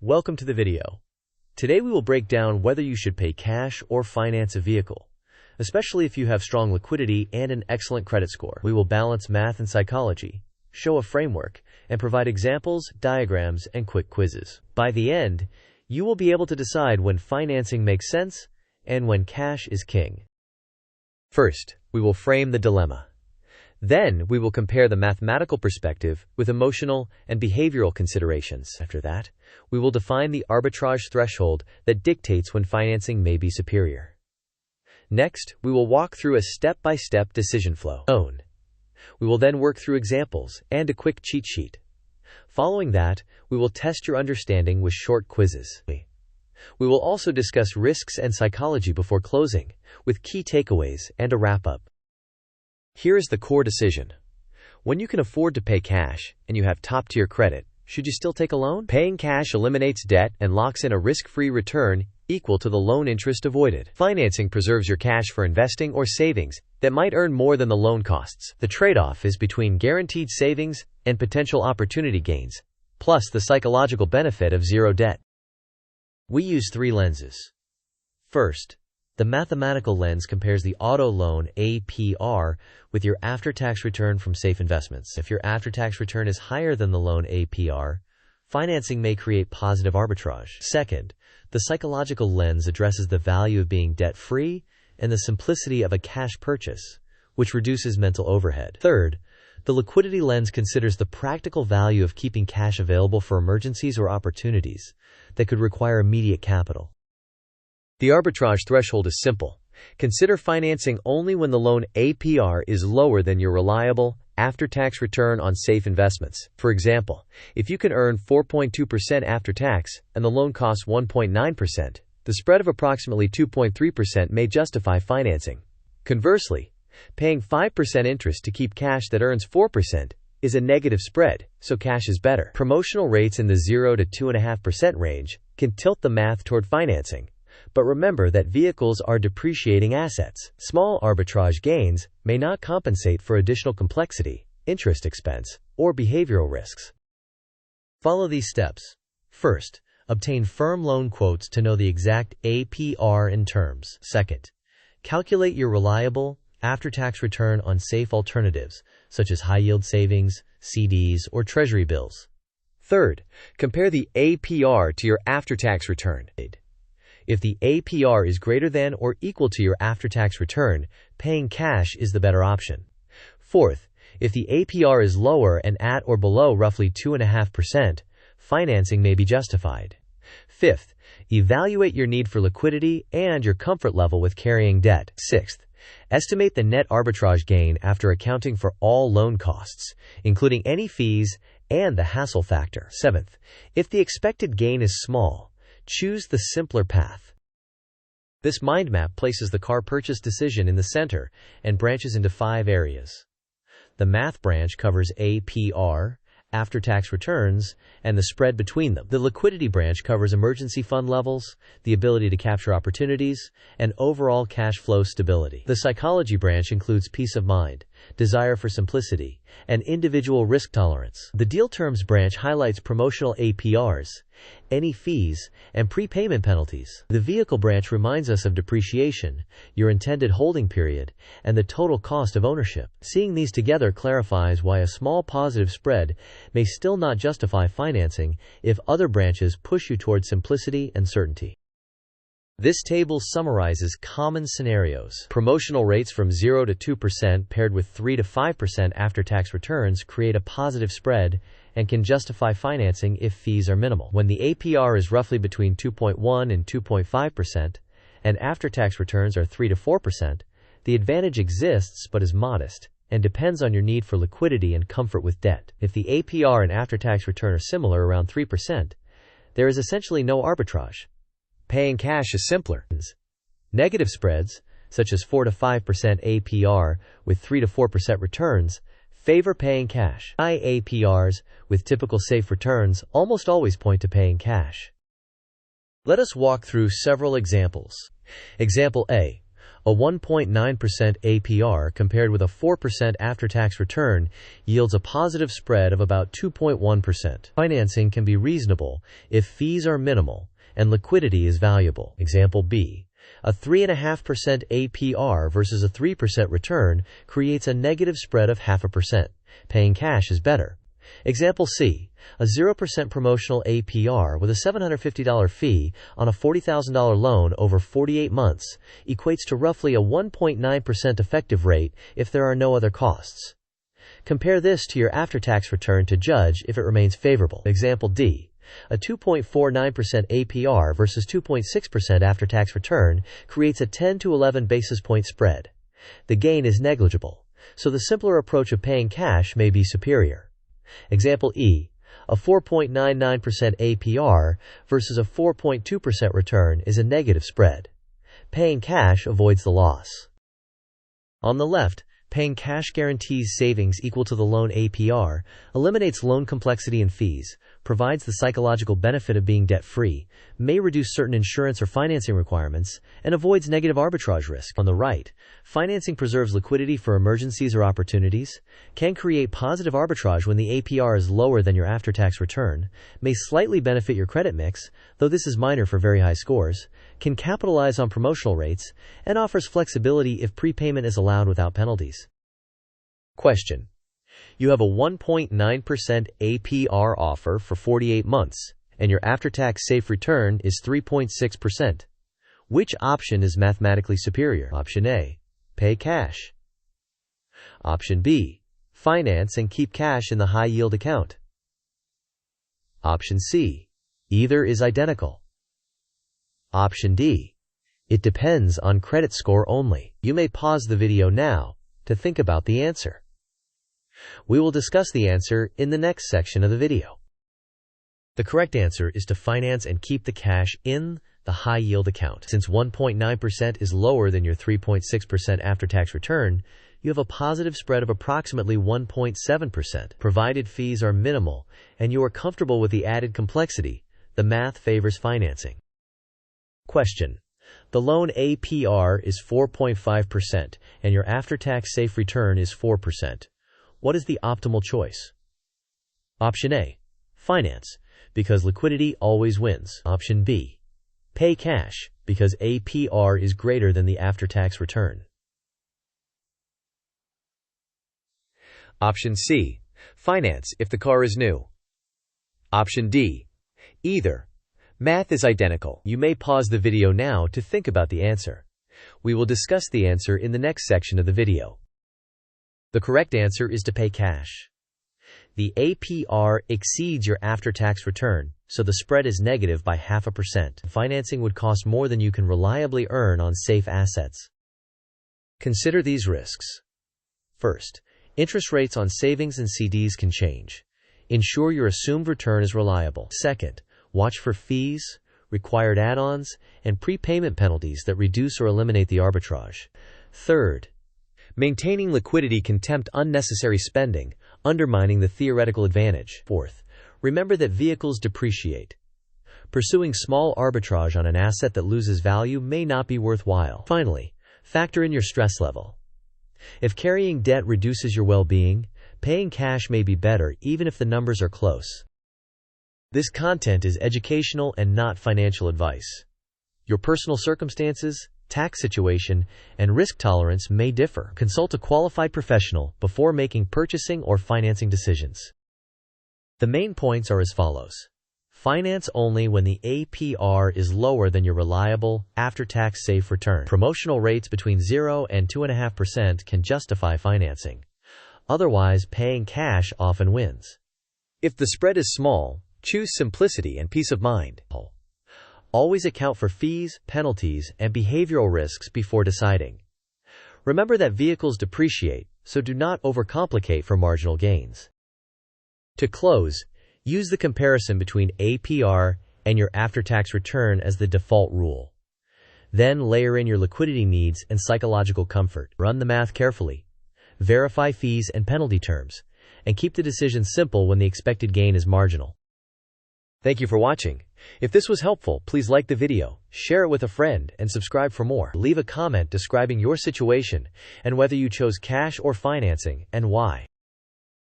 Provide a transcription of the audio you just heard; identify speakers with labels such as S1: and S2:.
S1: Welcome to the video. Today we will break down whether you should pay cash or finance a vehicle, especially if you have strong liquidity and an excellent credit score. We will balance math and psychology, show a framework, and provide examples, diagrams, and quick quizzes. By the end, you will be able to decide when financing makes sense and when cash is king. First, we will frame the dilemma. Then, we will compare the mathematical perspective with emotional and behavioral considerations. After that, we will define the arbitrage threshold that dictates when financing may be superior. Next, we will walk through a step-by-step decision flow. We will then work through examples and a quick cheat sheet. Following that, we will test your understanding with short quizzes. We will also discuss risks and psychology before closing, with key takeaways and a wrap-up. Here is the core decision. When you can afford to pay cash and you have top-tier credit, should you still take a loan? Paying cash eliminates debt and locks in a risk-free return equal to the loan interest avoided. Financing preserves your cash for investing or savings that might earn more than the loan costs. The trade-off is between guaranteed savings and potential opportunity gains, plus the psychological benefit of zero debt. We use three lenses. First, the mathematical lens compares the auto loan APR with your after-tax return from safe investments. If your after-tax return is higher than the loan APR, financing may create positive arbitrage. Second, the psychological lens addresses the value of being debt-free and the simplicity of a cash purchase, which reduces mental overhead. Third, the liquidity lens considers the practical value of keeping cash available for emergencies or opportunities that could require immediate capital. The arbitrage threshold is simple. Consider financing only when the loan APR is lower than your reliable, after-tax return on safe investments. For example, if you can earn 4.2% after tax and the loan costs 1.9%, the spread of approximately 2.3% may justify financing. Conversely, paying 5% interest to keep cash that earns 4% is a negative spread, so cash is better. Promotional rates in the 0 to 2.5% range can tilt the math toward financing. But remember that vehicles are depreciating assets. Small arbitrage gains may not compensate for additional complexity, interest expense, or behavioral risks. Follow these steps. First, obtain firm loan quotes to know the exact APR and terms. Second, calculate your reliable, after-tax return on safe alternatives, such as high-yield savings, CDs, or treasury bills. Third, compare the APR to your after-tax return. If the APR is greater than or equal to your after-tax return, paying cash is the better option. Fourth, if the APR is lower and at or below roughly 2.5%, financing may be justified. Fifth, evaluate your need for liquidity and your comfort level with carrying debt. Sixth, estimate the net arbitrage gain after accounting for all loan costs, including any fees and the hassle factor. Seventh, if the expected gain is small, choose the simpler path. This mind map places the car purchase decision in the center and branches into 5 areas. The math branch covers APR, after-tax returns, and the spread between them. The liquidity branch covers emergency fund levels, the ability to capture opportunities, and overall cash flow stability. The psychology branch includes peace of mind, desire for simplicity, and individual risk tolerance. The deal terms branch highlights promotional APRs, any fees, and prepayment penalties. The vehicle branch reminds us of depreciation, your intended holding period, and the total cost of ownership. Seeing these together clarifies why a small positive spread may still not justify financing if other branches push you toward simplicity and certainty. This table summarizes common scenarios. Promotional rates from 0 to 2% paired with 3 to 5% after-tax returns create a positive spread and can justify financing if fees are minimal. When the APR is roughly between 2.1 and 2.5% and after-tax returns are 3 to 4%, the advantage exists but is modest and depends on your need for liquidity and comfort with debt. If the APR and after-tax return are similar, around 3%, there is essentially no arbitrage. Paying cash is simpler. Negative spreads, such as 4 to 5% APR with 3 to 4% returns, favor paying cash. High APRs with typical safe returns almost always point to paying cash. Let us walk through several examples. Example A. A 1.9% APR compared with a 4% after-tax return yields a positive spread of about 2.1%. Financing can be reasonable if fees are minimal and liquidity is valuable. Example B. A 3.5% APR versus a 3% return creates a negative spread of 0.5%. Paying cash is better. Example C. A 0% promotional APR with a $750 fee on a $40,000 loan over 48 months equates to roughly a 1.9% effective rate if there are no other costs. Compare this to your after-tax return to judge if it remains favorable. Example D. A 2.49% APR versus 2.6% after-tax return creates a 10 to 11 basis point spread. The gain is negligible, so the simpler approach of paying cash may be superior. Example E. A 4.99% APR versus a 4.2% return is a negative spread. Paying cash avoids the loss. On the left, paying cash guarantees savings equal to the loan APR, eliminates loan complexity and fees, provides the psychological benefit of being debt-free, may reduce certain insurance or financing requirements, and avoids negative arbitrage risk. On the right, financing preserves liquidity for emergencies or opportunities, can create positive arbitrage when the APR is lower than your after-tax return, may slightly benefit your credit mix, though this is minor for very high scores, can capitalize on promotional rates, and offers flexibility if prepayment is allowed without penalties. Question. You have a 1.9% APR offer for 48 months, and your after-tax safe return is 3.6%. Which option is mathematically superior? Option A. Pay cash. Option B. Finance and keep cash in the high-yield account. Option C. Either is identical. Option D. It depends on credit score only. You may pause the video now to think about the answer. We will discuss the answer in the next section of the video. The correct answer is to finance and keep the cash in the high-yield account. Since 1.9% is lower than your 3.6% after-tax return, you have a positive spread of approximately 1.7%. Provided fees are minimal and you are comfortable with the added complexity, the math favors financing. Question. The loan APR is 4.5% and your after-tax safe return is 4%. What is the optimal choice? Option A. Finance, because liquidity always wins. Option B. Pay cash, because APR is greater than the after-tax return. Option C. Finance, if the car is new. Option D. Either. Math is identical. You may pause the video now to think about the answer. We will discuss the answer in the next section of the video. The correct answer is to pay cash. The APR exceeds your after-tax return, so the spread is negative by 0.5%. Financing would cost more than you can reliably earn on safe assets. Consider these risks. First, interest rates on savings and CDs can change. Ensure your assumed return is reliable. Second, watch for fees, required add-ons, and prepayment penalties that reduce or eliminate the arbitrage. Third, maintaining liquidity can tempt unnecessary spending, undermining the theoretical advantage. Fourth, remember that vehicles depreciate. Pursuing small arbitrage on an asset that loses value may not be worthwhile. Finally, factor in your stress level. If carrying debt reduces your well-being, paying cash may be better even if the numbers are close. This content is educational and not financial advice. Your personal circumstances, tax situation, and risk tolerance may differ. Consult a qualified professional before making purchasing or financing decisions. The main points are as follows. Finance only when the APR is lower than your reliable, after-tax safe return. Promotional rates between 0 and 2.5% can justify financing. Otherwise, paying cash often wins. If the spread is small, choose simplicity and peace of mind. Always account for fees, penalties, and behavioral risks before deciding. Remember that vehicles depreciate, so do not overcomplicate for marginal gains. To close, use the comparison between APR and your after-tax return as the default rule. Then layer in your liquidity needs and psychological comfort. Run the math carefully. Verify fees and penalty terms, and keep the decision simple when the expected gain is marginal. Thank you for watching. If this was helpful, please like the video, share it with a friend, and subscribe for more. Leave a comment describing your situation and whether you chose cash or financing, and why.